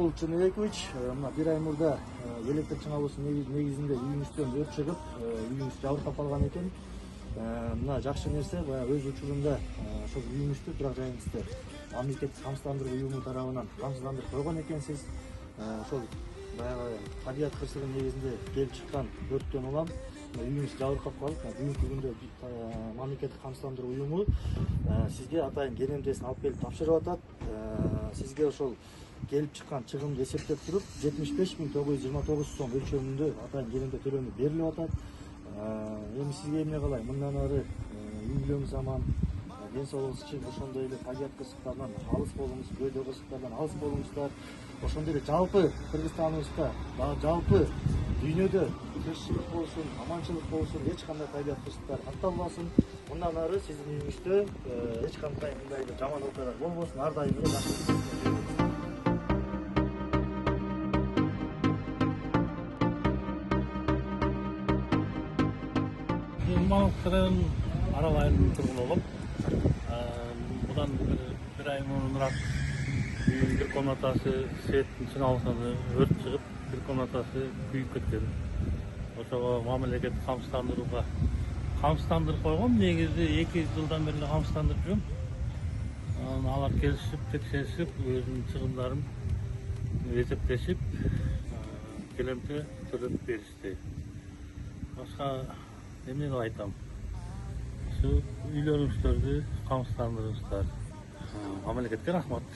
Абдул Чыныбекович, мына бир ай мурда электр чыңалуусунун негизинде үйүңүздөн өрт чыгып, үйүңүз жабыркап калган экен. Мына жакшы нерсе, баягы өз учурунда ошол үйүңүздү турак жайыңызды мамлекеттик камсыздандыруу уюму тарабынан камсыздандырып койгон экенсиз. Ошол баягы табият кырсыгынын негизинде келип чыккан өрттөн улам үйүңүз жабыркап калып, бүгүнкү күндө мамлекеттик камсыздандыруу уюму сизге атайын кенемдесин алып келип тапшырып атат. Сизге ошол келип чыккан чыгымды эсептеп туруп 75.929 сом өлчөмүндө атайын кенемде төлөнүп берилип атат. Эми сизге эмне калай? Мындан ары үй бүлөңүз аман, ден соолугуңуз чың, ошондой эле табият кырсыктарынан алыс болуңуз, көйдө кырсыктардан алыс болуңуздар. Ошондой эле жалпы Кыргызстаныбызда, жалпы дүйнөдө тынччылык болсун, аманчылык болсун, эч кандай табият кырсыктар атталбасын. Мындан ары сиздин үйүңүздө эч кандай мындай эле жаман окуялар болбосун. Ар дайым эле жакшылык. Мамыккырын арал айылынын тургуну болом. Будан бир ай мурунураак үйүнүн бир комнатасы светтин чыңалуусунда өрт чыгып, бир комнатасы күйүп кеткен. Ошого мамлекеттик камсыздандырып койгом. Негизи 2 жылдан бери камсыздандырып жүрөм. Алар келишип, текшеришип, өзүнүн чыгымдарын эсептешип, келемче төлөп беришти. Башка эмне деп айтам? Şu үйлөрүңүздөрдү камсыздандырыңыздар. Мамлекетке рахмат.